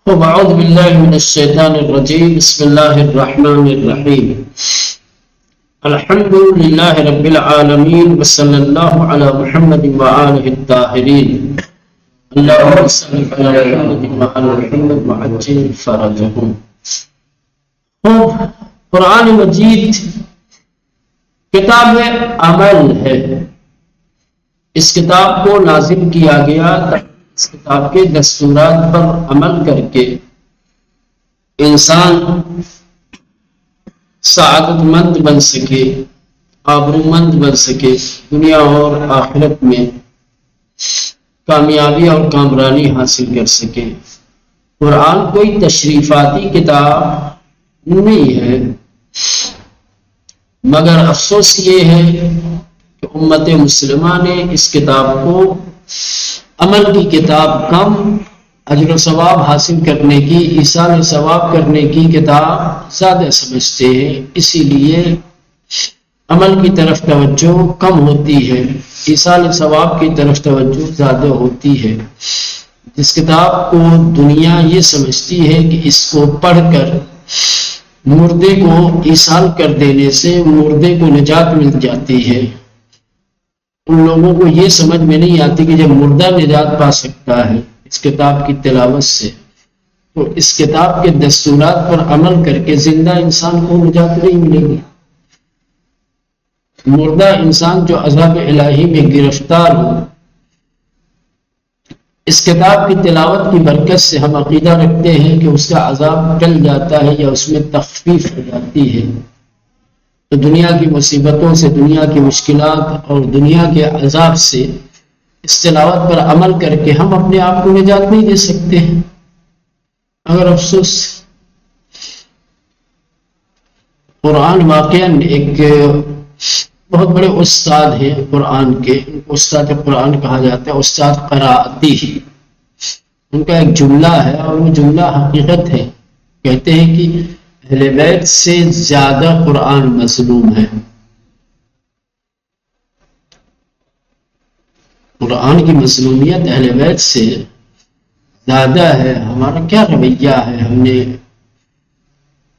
أعوذ بالله من الشيطان الرجيم. بسم الله الرحمن الرحيم. الحمد لله رب العالمين وصلى الله على محمد وآله الطاهرين. اللهم صل على محمد وعلى محمد وعجل فرجهم. خوب، قرآن مجید کتاب عمل ہے. اس کتاب کو نازل کیا گیا اس کتاب کے دستورات پر عمل کر کے انسان سعادت مند بن سکے، آبرومند بن سکے، دنیا اور آخرت میں کامیابی اور کامرانی حاصل کر سکے. قرآن کوئی تشریفاتی کتاب نہیں ہے، مگر افسوس یہ ہے کہ امت مسلمہ نے اس کتاب کو عمل کی کتاب کم، اجر و ثواب حاصل کرنے کی، ایصال ثواب کرنے کی کتاب زیادہ سمجھتے ہیں. اسی لیے عمل کی طرف توجہ کم ہوتی ہے، ایصال ثواب کی طرف توجہ زیادہ ہوتی ہے. جس کتاب کو دنیا یہ سمجھتی ہے کہ اس کو پڑھ کر مردے کو ایصال کر دینے سے مردے کو نجات مل جاتی ہے، ان لوگوں کو یہ سمجھ میں نہیں آتی کہ جب مردہ نجات پا سکتا ہے اس کتاب کی تلاوت سے، تو اس کتاب کے دستورات پر عمل کر کے زندہ انسان کو نجات نہیں ملے گی. مردہ انسان جو عذاب الہی میں گرفتار ہو، اس کتاب کی تلاوت کی برکت سے ہم عقیدہ رکھتے ہیں کہ اس کا عذاب ٹل جاتا ہے یا اس میں تخفیف ہو جاتی ہے. تو دنیا کی مصیبتوں سے، دنیا کی مشکلات اور دنیا کے عذاب سے اس تلاوت پر عمل کر کے ہم اپنے آپ کو نجات نہیں دے سکتے ہیں. اگر افسوس، قرآن واقعاً ایک بہت بڑے استاد ہیں قرآن کے، استاد قرآن کہا جاتا ہے، استاد قراءتی. ان کا ایک جملہ ہے اور وہ جملہ حقیقت ہے. کہتے ہیں کہ اہل بیت سے زیادہ قرآن مظلوم ہے. قرآن کی مظلومیت اہل بیت سے زیادہ ہے. ہمارا کیا رویہ ہے؟ ہم نے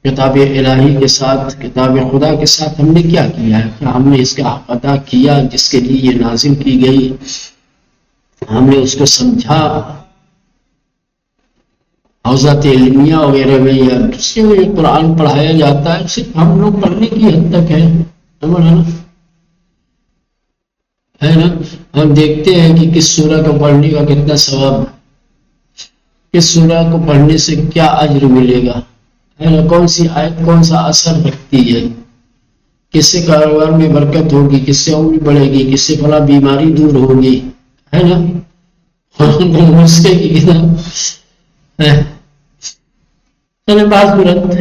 کتاب الہی کے ساتھ، کتاب خدا کے ساتھ ہم نے کیا کیا ہے؟ کیا ہم نے اس کا حق ادا کیا جس کے لیے یہ نازل کی گئی؟ ہم نے اس کو سمجھا؟ حوزات علمیہ وغیرہ میں یا دوسرے میں قرآن پڑھایا جاتا ہے، صرف ہم لوگ پڑھنے کی حد تک ہے نا. ہم دیکھتے ہیں کہ کس سورہ کو پڑھنے کا کتنا ثواب، کس سورہ کو پڑھنے سے کیا اجر ملے گا، ہے نا. کون سی آیت کون سا اثر رکھتی ہے، کس سے کاروبار میں برکت ہوگی، کس سے عمر بڑھے گی، کس سے فلاں بیماری دور ہوگی، ہے نا. نسخے کی کتاب چلے بات برت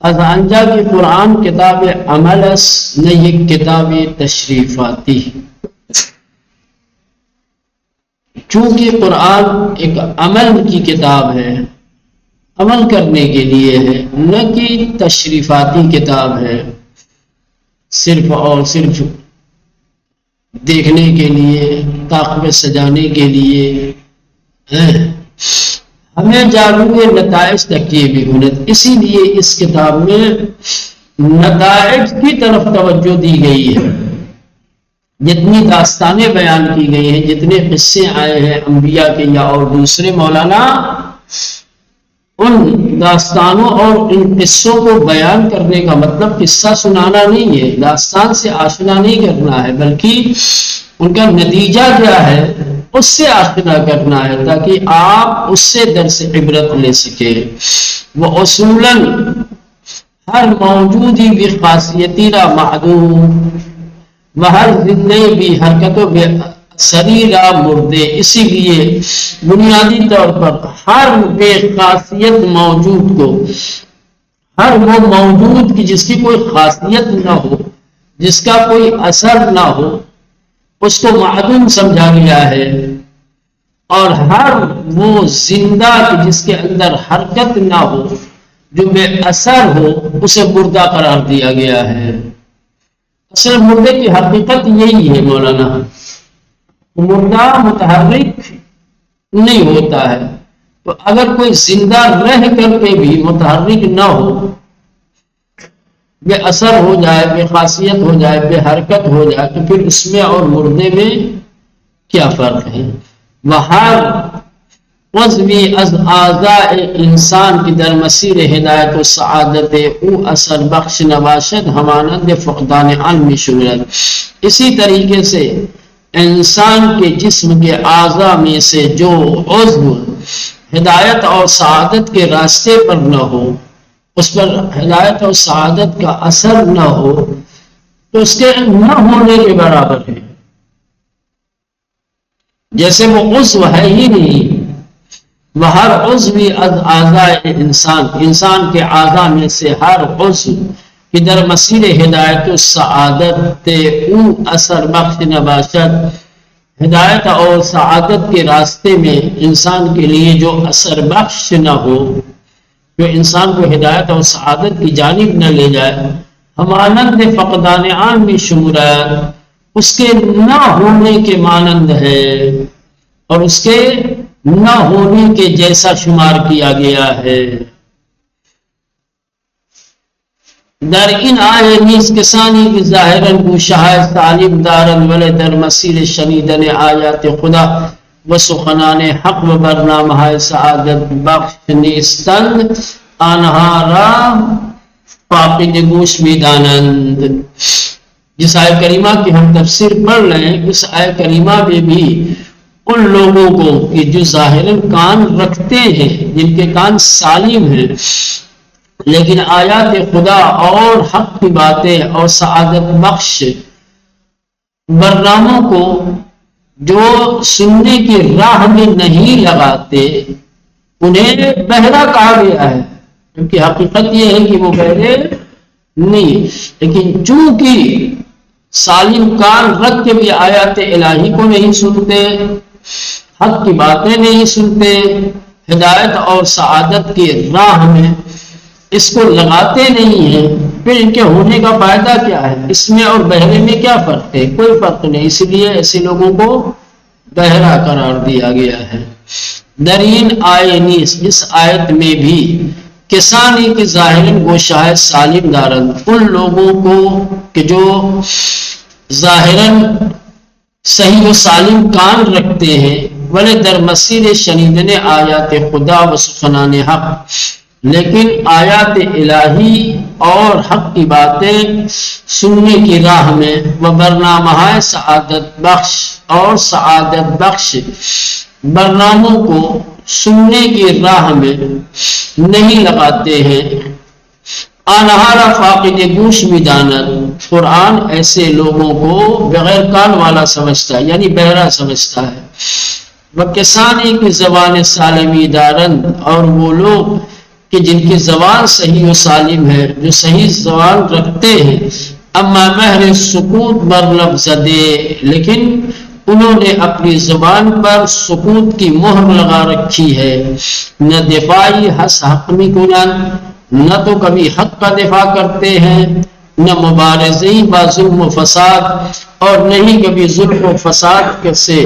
از انجا کی قرآن کتاب عمل اس نہ یہ کتاب تشریفاتی. چونکہ قرآن ایک عمل کی کتاب ہے، عمل کرنے کے لیے ہے، نہ کہ تشریفاتی کتاب ہے، صرف اور صرف دیکھنے کے لیے، طاقت سجانے کے لیے. ہمیں جالوے نتائج تک یہ بھی گنت، اسی لیے اس کتاب میں نتائج کی طرف توجہ دی گئی ہے. جتنی داستانیں بیان کی گئی ہیں، جتنے قصے آئے ہیں انبیاء کے یا اور دوسرے مولانا، ان داستانوں اور ان قصوں کو بیان کرنے کا مطلب قصہ سنانا نہیں ہے، داستان سے آشنا نہیں کرنا ہے، بلکہ ان کا نتیجہ کیا ہے اس سے آشنا کرنا ہے، تاکہ آپ اس سے درس عبرت لے سکیں. وہ اصولاً ہر موجودی بھی خاصیتی را معدوم و ہر زندے بھی حرکتوں بے سریرا مردے. اسی لیے بنیادی طور پر ہر بے خاصیت موجود کو، ہر وہ موجود کی جس کی کوئی خاصیت نہ ہو، جس کا کوئی اثر نہ ہو، اس کو معدوم سمجھا گیا ہے. اور ہر وہ زندہ کی جس کے اندر حرکت نہ ہو، جو بے اثر ہو، اسے مردہ قرار دیا گیا ہے. اصل مردے کی حقیقت یہی ہے مولانا. مردہ متحرک نہیں ہوتا ہے، تو اگر کوئی زندہ رہ کر کے بھی متحرک نہ ہو، بے اثر ہو جائے، بے خاصیت ہو جائے، بے حرکت ہو جائے، تو پھر اس میں اور مردے میں کیا فرق ہے؟ وہر عضوی از اعضاء انسان کی در مسیر ہدایت و سعادت او اثر بخش نباشد ہمانند فقدان علم شہرت. اسی طریقے سے انسان کے جسم کے اعضاء میں سے جو عضو ہدایت اور سعادت کے راستے پر نہ ہو، اس پر ہدایت اور سعادت کا اثر نہ ہو، تو اس کے نہ ہونے کے برابر ہے. جیسے وہ عضو ہے ہی نہیں. وہ ہر عضوی از اعضاء انسان کے اعضاء میں سے ہر عضو کی در مسیر ہدایت و سعادت او اثر بخش نباشد، ہدایت اور سعادت کے راستے میں انسان کے لیے جو اثر بخش نہ ہو، جو انسان کو ہدایت اور سعادت کی جانب نہ لے جائے، ہمانند فقدان عام شمولات، اس کے نہ ہونے کے مانند ہے اور اس کے نہ ہونے کے جیسا شمار کیا گیا ہے. در این آئے نیز کسانی کی ظاہراً گوشہائے تعلیم دارن ولی در مسیر شنیدن آیات خدا و سخنان حق و برنامہ سعادت بخش نیستند، آنہا را فاقد گوش میدانند. جس آیہ کریمہ کی ہم تفسیر پڑھ رہے ہیں، اس آیہ کریمہ میں بھی ان لوگوں کو کہ جو ظاہراً کان رکھتے ہیں، جن کے کان سالم ہیں، لیکن آیات خدا اور حق کی باتیں اور سعادت بخش برناموں کو جو سننے کی راہ میں نہیں لگاتے، انہیں بہرا کہا گیا ہے، کیونکہ حقیقت یہ ہے کہ وہ بہرے نہیں. لیکن چونکہ سالم کان رکھ کے بھی آیات الہی کو نہیں سنتے، حق کی باتیں نہیں سنتے، ہدایت اور سعادت کی راہ میں اس کو لگاتے نہیں ہیں، پھر ان کے ہونے کا فائدہ کیا ہے؟ اس میں اور بہرے میں کیا فرق ہے؟ کوئی فرق نہیں. اس لیے ایسے لوگوں کو بہرا قرار دیا گیا ہے. درین آئے نیز، اس آیت میں بھی کسانی کی ظاہراً گوشائے سالم دارن، ان لوگوں کو کہ جو ظاہراً صحیح و سالم کان رکھتے ہیں، ولی در مسیر شنیدن آیات خدا و سخنان حق، لیکن آیات الہی اور حق کی باتیں سننے کی راہ میں، وہ برنامہ سعادت بخش اور سعادت بخش برناموں کو سننے کی راہ میں نہیں لگاتے ہیں. آنہارا فاقد گوش میدانت، قرآن ایسے لوگوں کو بغیر کان والا سمجھتا ہے، یعنی بہرا سمجھتا ہے. وہ کسانی کی زبان سالمی دارند، اور وہ لوگ کہ جن کی زبان صحیح و سالم ہے، جو صحیح زبان رکھتے ہیں، اما مہر سکوت بر لفظ دے، لیکن انہوں نے اپنی زبان پر سکوت کی مہر لگا رکھی ہے. نہ دفاعی حق میں کنن، نہ تو کبھی حق کا دفاع کرتے ہیں، نہ مبارزی با ظلم و فساد، اور نہیں کبھی ظلم و فساد سے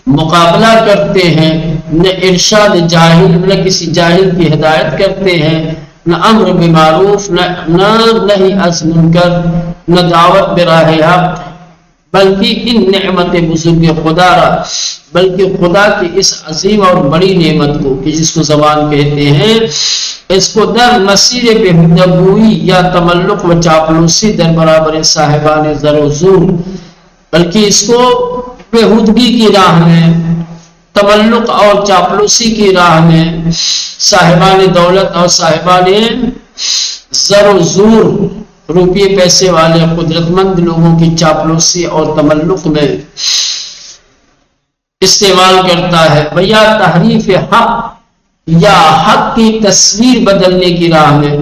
مقابلہ کرتے ہیں، نہ ارشاد جاہل، نہ کسی جاہل کی ہدایت کرتے ہیں، نہ امر بمعروف، نہ نہی از منکر، نہ دعوت براہ حق، بلکہ ان نعمت بزرگ خدا را، بلکہ خدا کی اس عظیم اور بڑی نعمت کو کہ جس کو زبان کہتے ہیں، اس کو در مسیر بہودگوئی یا تملق و چاپلوسی در برابر صاحبان زر و زور، بلکہ اس کو بہودگی کی راہ میں، تملق اور چاپلوسی کی راہ میں، صاحبان دولت اور صاحبان زر و زور، روپیے پیسے والے قدرت مند لوگوں کی چاپلوسی اور تملق میں استعمال کرتا ہے. یا تحریف حق، یا حق کی تصویر بدلنے کی راہ میں،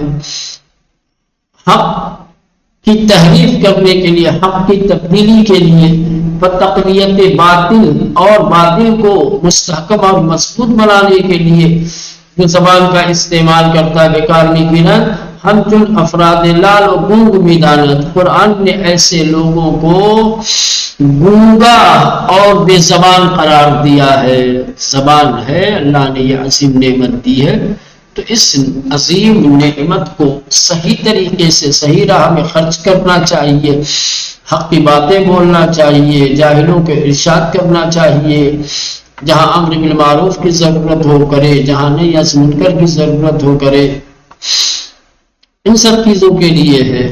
حق کی تحریف کرنے کے لیے، حق کی تبدیلی کے لیے، تقویت باطل اور باطل کو مستحکم اور مضبوط بنانے کے لیے جو زبان کا استعمال کرتا ہے، بیکار نہیں گنا. ہم چون افراد لال و گونگ میدانت، قرآن نے ایسے لوگوں کو گونگا اور بے زبان قرار دیا ہے۔ زبان ہے، اللہ نے یہ عظیم نعمت دی ہے، تو اس عظیم نعمت کو صحیح طریقے سے صحیح راہ میں خرچ کرنا چاہیے، حق کی باتیں بولنا چاہیے، جاہلوں کے ارشاد کرنا چاہیے، جہاں امر بالمعروف کی ضرورت ہو کرے، جہاں نہی عن منکر کی ضرورت ہو کرے، ان سب چیزوں کے لیے ہے،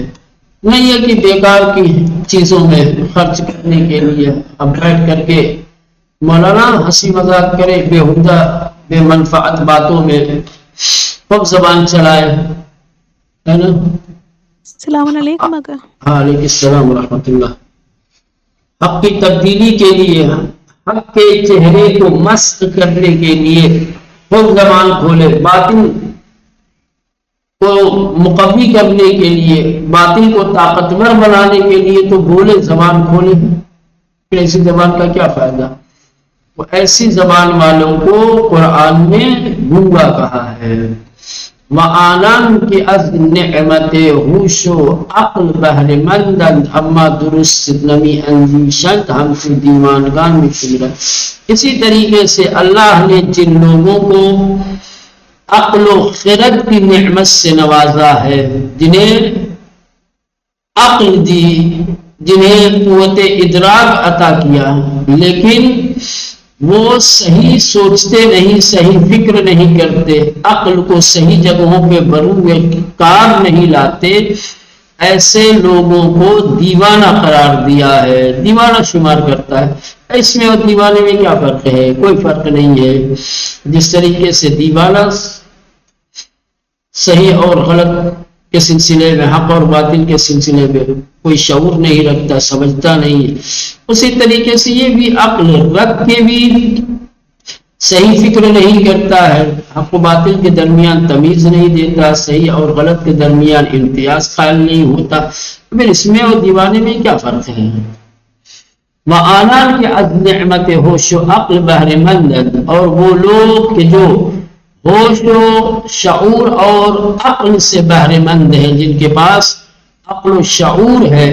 نہیں ہے کہ بیکار کی چیزوں میں خرچ کرنے کے لیے اب بیٹھ کر کے مولانا ہنسی مذاق کرے، بےہودہ بے منفعت باتوں میں خوب زبان چلائے، ہے نا۔ السلام علیکم اکا۔ وعلیکم السلام ورحمۃ اللہ۔ حق کی تبدیلی کے لیے، حق کے چہرے کو مسخ کرنے کے لیے خوب زبان کھولے، باطل کو مقوی کرنے کے لیے، باطل کو طاقتور بنانے کے لیے تو بولے، زبان کھولے، پھر ایسی زبان کا کیا فائدہ؟ وہ ایسی زبان والوں کو قرآن نے گونگا کہا ہے۔ وآنان کی از نعمت ہوش و عقل بہر مندند، اما درست نمی اندیشند ہم سے دیوانگان میں شمرند۔ اسی طریقے سے اللہ نے جن لوگوں کو عقل و خرد کی نعمت سے نوازا ہے، جنہیں عقل دی، جنہیں قوت ادراک عطا کیا، لیکن وہ صحیح سوچتے نہیں، صحیح فکر نہیں کرتے، عقل کو صحیح جگہوں پہ بروئے کار نہیں لاتے، ایسے لوگوں کو دیوانہ قرار دیا ہے، دیوانہ شمار کرتا ہے۔ اس میں اور دیوانے میں کیا فرق ہے؟ کوئی فرق نہیں ہے۔ جس طریقے سے دیوانہ صحیح اور غلط کے سلسلے میں، حق اور باطل کے سلسلے میں کوئی شعور نہیں رکھتا، سمجھتا نہیں ہے، اسی طریقے سے یہ بھی عقل رکھ کے بھی صحیح فکر نہیں کرتا ہے، حق و باطل کے درمیان تمیز نہیں دیتا، صحیح اور غلط کے درمیان امتیاز قائل نہیں ہوتا، پھر اس میں اور دیوانے میں کیا فرق ہے؟ وآنان کے از نعمت ہوش و عقل بہر مند، اور وہ لوگ کہ جو ہوش و شعور اور عقل سے بہرے مند ہیں، جن کے پاس عقل و شعور ہے،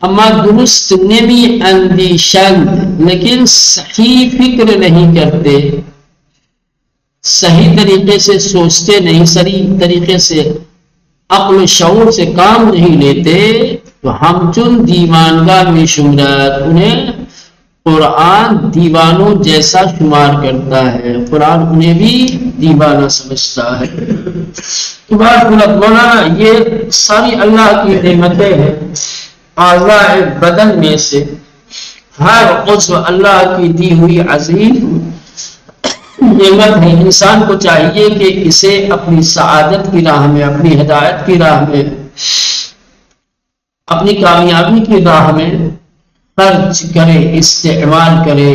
اما درست نمی اندیشند، لیکن صحیح فکر نہیں کرتے، صحیح طریقے سے سوچتے نہیں، صحیح طریقے سے عقل و شعور سے کام نہیں لیتے، تو ہم چون دیوانگاہ میں شمرات، انہیں قرآن دیوانوں جیسا شمار کرتا ہے، قرآن انہیں بھی دیوانہ سمجھتا ہے۔ تو مولانا یہ ساری اللہ کی نعمتیں ہیں، اعضاء بدن میں سے ہر عضو اللہ کی دی ہوئی عظیم نعمت ہے، انسان کو چاہیے کہ اسے اپنی سعادت کی راہ میں، اپنی ہدایت کی راہ میں، اپنی کامیابی کی راہ میں خرچ کرے، استعمال کرے۔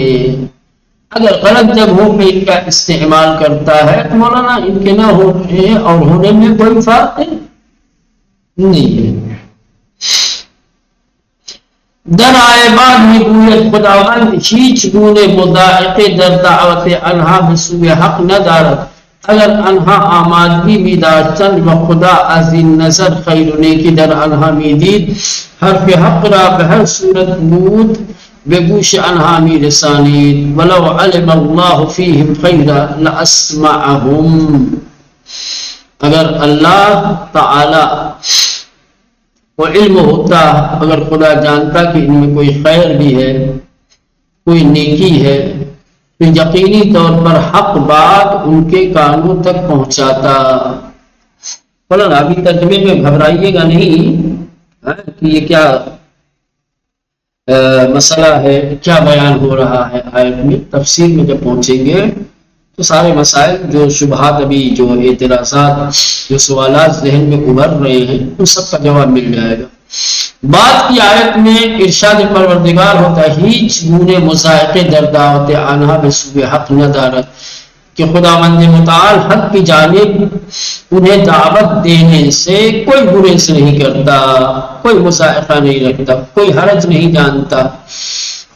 اگر غلط جگہوں پہ ان کا استعمال کرتا ہے تو مولانا ان کے نہ ہونے اور ہونے میں کوئی فرق نہیں ہے۔ در آئے بعد میں گوید خداوند هیچ گونه مضایقه در دعوت آنها به سوی حق ندارد، اگر آنها آمادگی می‌داشتند و خدا از این نظر خیر و نیکی در آنها می‌دید، حرف حق را به هر صورت بود به گوش آنها می‌رسانید، ولو علم الله فیهم خیرا لاسمعهم۔ اگر اللہ تعالی وہ علم ہوتا، اگر خدا جانتا کہ ان میں کوئی خیر بھی ہے، کوئی نیکی ہے، تو یقینی طور پر حق بات ان کے کانوں تک پہنچاتا۔ فلان ابھی ترجمے میں گھبرائیے گا نہیں کہ یہ کیا مسئلہ ہے، کیا بیان ہو رہا ہے آیت میں، تفسیر میں جب پہنچیں گے تو سارے مسائل جو شبہات، ابھی جو اعتراضات، جو سوالات ذہن میں ابھر رہے ہیں، ان سب کا جواب مل جائے گا۔ بعد کی آیت میں ارشاد پروردگار ہوتا ہے ہیچ گونے مذائقے در دعوت آنہا بے سوء حق ندارت، کہ خداوند متعال حق کی جانب انہیں دعوت دینے سے کوئی گریز نہیں کرتا، کوئی مذائقہ نہیں رکھتا، کوئی حرج نہیں جانتا۔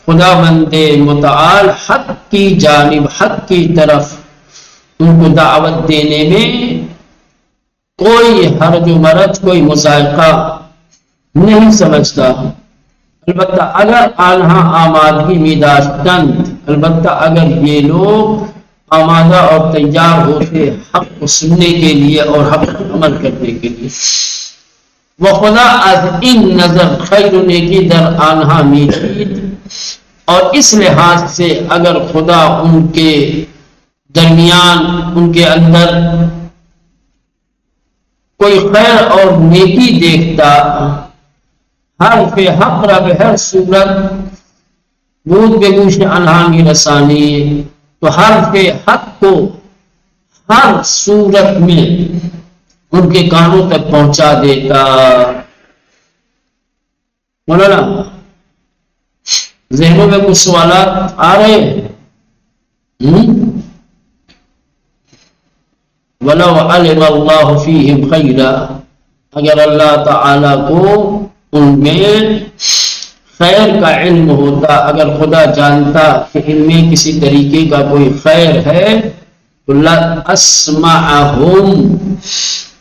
خداوند متعال حق کی جانب، حق کی طرف ان کو دعوت دینے میں کوئی حرج و مرض، کوئی مذائقہ نہیں سمجھتا. البتہ اگر آنہا آمادگی می داشتند، البتہ اگر یہ لوگ آمادہ اور تیار ہوتے حق کو سننے کے لیے اور حق پر عمل کرنے کے لیے. وہ خدا از ان نظر خیر نیکی در آنہا میدید، اور اس لحاظ سے اگر خدا ان کے درمیان، ان کے اندر کوئی خیر اور نیکی دیکھتا، حرف حق را به ہر صورت بود به گوش آنها میرسانی، تو حرف حق کو ہر صورت میں ان کے کانوں تک پہنچا دیتا. مولانا ذہنوں میں کچھ سوالات آ رہے ہیں؟ وَلَوْ عَلِمَ اللَّهُ فِيهِمْ خَيْرًا، اگر اللہ تعالیٰ کو ان میں خیر کا علم ہوتا، اگر خدا جانتا کہ ان میں کسی طریقے کا کوئی خیر ہے، تو لَأَسْمَعَهُمْ،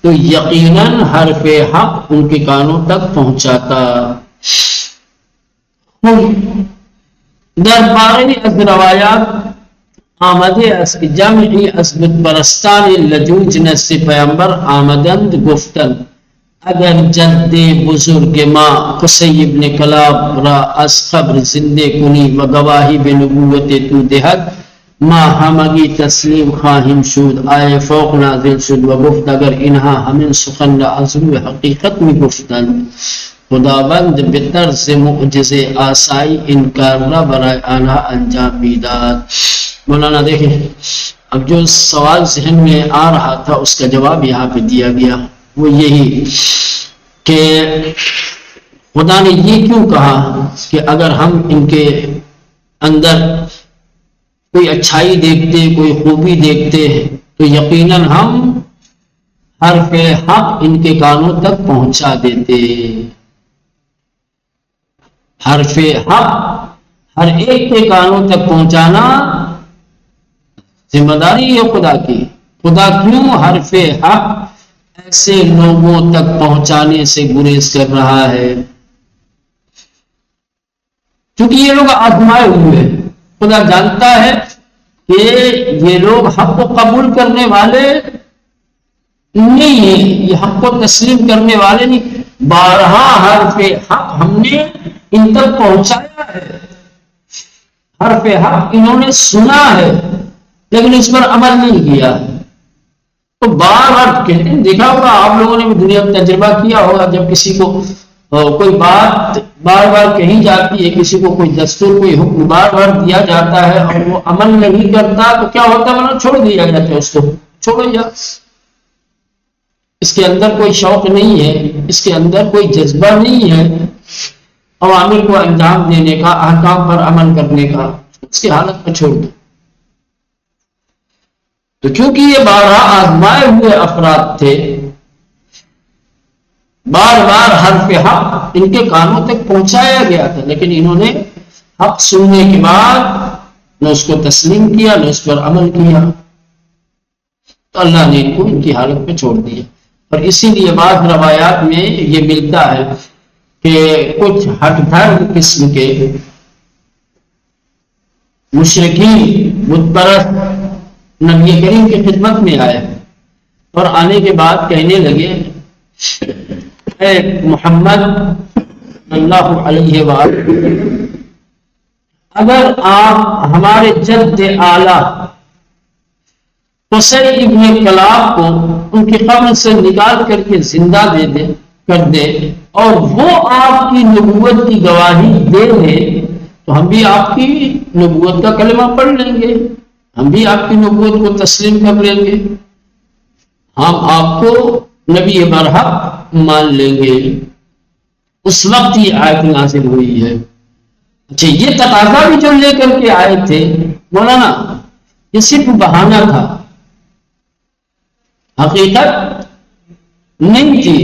تو یقیناً حرف حق ان کے کانوں تک پہنچاتا. در بارے از روایات آمده است که جمعی از بت پرستان لجوج نزد پیامبر آمدند گفتند اگر جد بزرگ ما قصی ابن کلاب را از قبر زنده کنی و گواهی به نبوت تو دهد ما همگی تسلیم خواهیم شد. آیه فوق نازل شد و گفت اگر اینها همین سخن را از روی حقیقت می گفتند، خداوند به طرز معجزه آسایی این کار را برای آنها انجام میداد. مولانا دیکھیں، اب جو سوال ذہن میں آ رہا تھا اس کا جواب یہاں پہ دیا گیا، وہ یہی کہ خدا نے یہ کیوں کہا کہ اگر ہم ان کے اندر کوئی اچھائی دیکھتے، کوئی خوبی دیکھتے تو یقیناً ہم حرف حق ان کے کانوں تک پہنچا دیتے. حرف حق ہر ایک کے کانوں تک پہنچانا ذمہ داری ہے خدا کی. خدا کیوں حرف حق ایسے لوگوں تک پہنچانے سے گریز کر رہا ہے؟ کیونکہ یہ لوگ آزمائے ہوئے ہیں. خدا جانتا ہے کہ یہ لوگ حق کو قبول کرنے والے نہیں ہیں، یہ حق کو تسلیم کرنے والے نہیں. بارہا حرف حق ہم نے ان تک پہنچایا ہے، حرف حق انہوں نے سنا ہے لیکن اس پر عمل نہیں کیا. تو بار بار کہتے ہیں، دیکھا ہوگا آپ لوگوں نے بھی دنیا میں تجربہ کیا ہوگا، جب کسی کو کوئی بات بار بار کہی جاتی ہے، کسی کو کوئی دستور، کوئی حکم بار بار دیا جاتا ہے اور وہ عمل نہیں کرتا تو کیا ہوتا ہے؟ مطلب چھوڑ دیا جاتا ہے، اس کو چھوڑو جا، اس کے اندر کوئی شوق نہیں ہے، اس کے اندر کوئی جذبہ نہیں ہے عوامل کو انجام دینے کا، احکام پر عمل کرنے کا، اس کی حالت پر چھوڑ دو. تو کیونکہ یہ بارہا آزمائے ہوئے افراد تھے، بار بار حرف حق ان کے کانوں تک پہنچایا گیا تھا، لیکن انہوں نے حق سننے کے بعد نہ اس کو تسلیم کیا، نہ اس پر عمل کیا، تو اللہ نے ان کو ان کی حالت پہ چھوڑ دیا. اور اسی لیے بعض روایات میں یہ ملتا ہے کہ کچھ ہٹ دھرم قسم کے مشرکین، بت پرست نبی کریم کی خدمت میں آئے اور آنے کے بعد کہنے لگے اے محمد اللہ علیہ وآلہ، اگر آپ ہمارے جد اعلیٰ قصی ابن کلاب کو ان کی قبر سے نکال کر کے زندہ کر دے اور وہ آپ کی نبوت کی گواہی دے دے تو ہم بھی آپ کی نبوت کا کلمہ پڑھ لیں گے، ہم بھی آپ کی نبوت کو تسلیم کر لیں گے، ہم آپ کو نبی برحق مان لیں گے. اس وقت یہ آیت نازل ہوئی ہے. اچھا، یہ تقاضا بھی جو لے کر کے آئے تھے مولانا، یہ صرف بہانہ تھا، حقیقت نہیں تھی.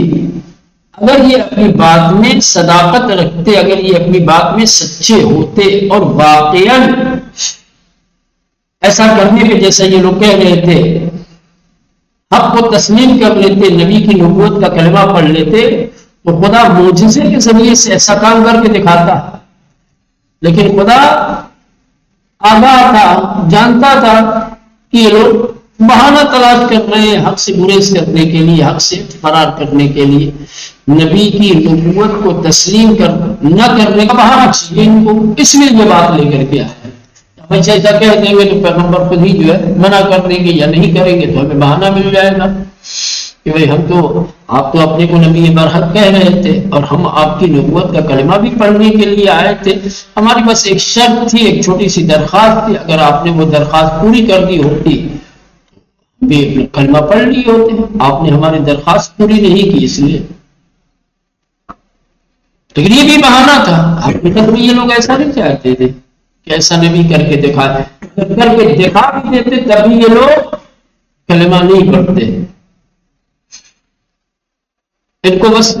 اگر یہ اپنی بات میں صداقت رکھتے، اگر یہ اپنی بات میں سچے ہوتے اور واقعاً ایسا کرنے پہ جیسا یہ لوگ کہہ رہے تھے حق کو تسلیم کر لیتے، نبی کی نبوت کا کلمہ پڑھ لیتے، تو خدا معجزے کے ذریعے سے ایسا کام کر کے دکھاتا. لیکن خدا آگاہ تھا، جانتا تھا کہ یہ لوگ بہانہ تلاش کر رہے ہیں حق سے گریز کرنے کے لیے، حق سے فرار کرنے کے لیے. نبی کی نبوت کو تسلیم نہ کرنے کا بہانہ چاہیے ان کو، اس لیے یہ بات لے کر کے آیا ہے. ایسا کہہ دیں گے تو پیغمبر خود ہی جو ہے منع کر دیں گے یا نہیں کریں گے، تو ہمیں بہانہ مل جائے گا کہ بھائی آپ تو اپنے کو نبی برحق کہہ رہے تھے اور ہم آپ کی نبوت کا کلمہ بھی پڑھنے کے لیے آئے تھے. ہماری بس ایک شرط تھی، ایک چھوٹی سی درخواست تھی، اگر آپ نے وہ درخواست پوری کر دی ہوتی بھی کلمہ پڑھ لی ہوتے. آپ نے ہماری درخواست پوری نہیں کی اس لیے. لیکن یہ بھی بہانہ تھا. حقیقت میں یہ لوگ ایسا نہیں چاہتے تھے کہ ایسا نبی کر کے دکھاتے، کر کے دکھا بھی دیتے تبھی یہ لوگ کلمہ نہیں پڑھتے. ان کو بس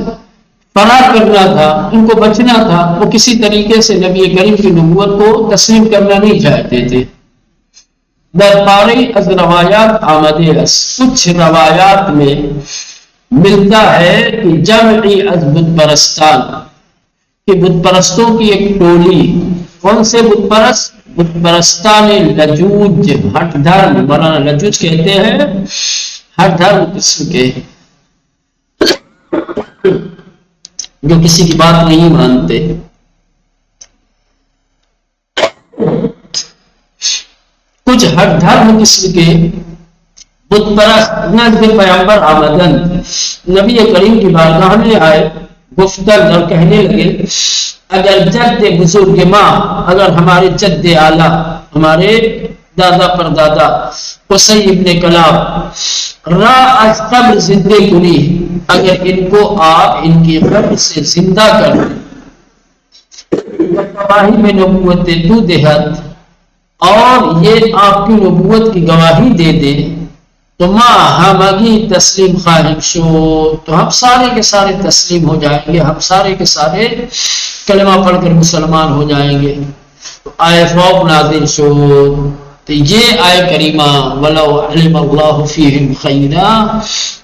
فرار کرنا تھا، ان کو بچنا تھا. وہ کسی طریقے سے نبی کریم کی نبوت کو تسلیم کرنا نہیں چاہتے تھے. درباری از روایات آمدے اس، کچھ روایات میں ملتا ہے کہ جمعی از بت پرستان، کہ بت پرستوں کی ایک ٹولی. کون سے بت پرست؟ بت پرستان لجوج، ہٹ دھرم. مولانا لجوج کہتے ہیں ہٹ دھرم قسم کے، جو کسی کی بات نہیں مانتے. کچھ ہٹ دھرم قسم کے بت پرست نزد پیغمبر آمدن، نبی کریم کی بارگاہ میں آئے، گفتن اور کہنے لگے اگر جد بزرگ ماں، اگر ہمارے جد اعلیٰ، ہمارے دادا پر دادا قصی ابن کلاب را از قبر زندے کنی، اگر ان کو آپ ان کی قبر سے زندہ کر گواہی میں نبوت تو دہت، اور یہ آپ کی نبوت کی گواہی دے دے، تو ماں ہمگی تسلیم خواہش شو، تو ہم سارے کے سارے تسلیم ہو جائیں گے، ہم سارے کے سارے کلمہ پڑھ کر مسلمان ہو جائیں گے. آئے فوق نازل شو، تو یہ آئے کریمہ ولو علم اللہ فیہم خیرا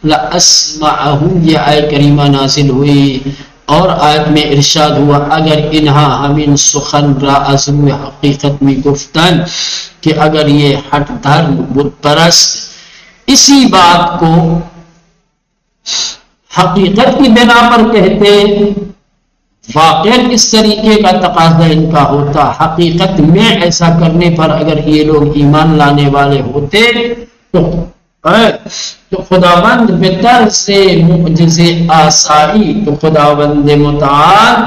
لاسمعہم، یہ آئے کریمہ نازل ہوئی. اور آیت میں ارشاد ہوا اگر انہا ہمین سخن را ازم حقیقت میں گفتن، کہ اگر یہ ہٹ دھرم بت پرست اسی بات کو حقیقت کی بنا پر کہتے، واقعاً اس طریقے کا تقاضا ان کا ہوتا، حقیقت میں ایسا کرنے پر اگر یہ لوگ ایمان لانے والے ہوتے تو خداوند بطر سے معجزے آسائی، تو خداوند متعال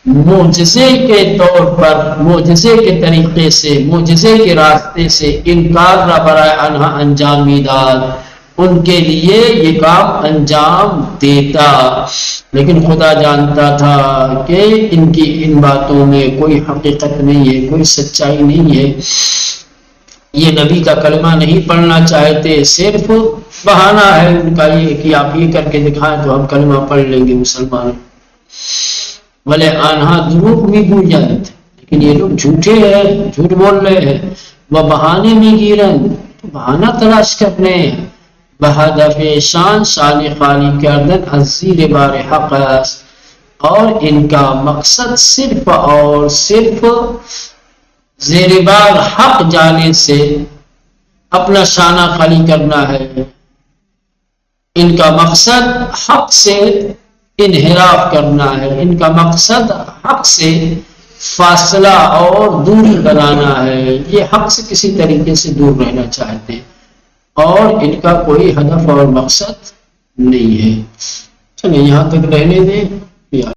معجزے کے طور پر، معجزے کے طریقے سے، معجزے کے راستے سے انکار را برائے انہا انجام میداد، ان کے لیے یہ کام انجام دیتا. لیکن خدا جانتا تھا کہ ان کی ان باتوں میں کوئی حقیقت نہیں ہے، کوئی سچائی نہیں ہے. یہ نبی کا کلمہ نہیں پڑھنا چاہتے، صرف بہانہ ہے ان کا یہ کہ آپ یہ کر کے دکھائیں تو ہم کلمہ پڑھ لیں گے مسلمان. بھلے آنہا دروغ بھی بھول جاتے تھے، لیکن یہ لوگ جھوٹے ہیں، جھوٹ بول رہے ہیں. وہ بہانے میں گیرن، بہانہ تلاش کر رہے ہیں. بہدف شان شان خالی کردن از زیر بار حق است، اور ان کا مقصد صرف اور صرف زیر بار حق جانے سے اپنا شانہ خالی کرنا ہے. ان کا مقصد حق سے انحراف کرنا ہے، ان کا مقصد حق سے فاصلہ اور دوری بنانا ہے. یہ حق سے کسی طریقے سے دور رہنا چاہتے ہیں اور ان کا کوئی ہدف اور مقصد نہیں ہے. چلیں یہاں تک رہنے دیں.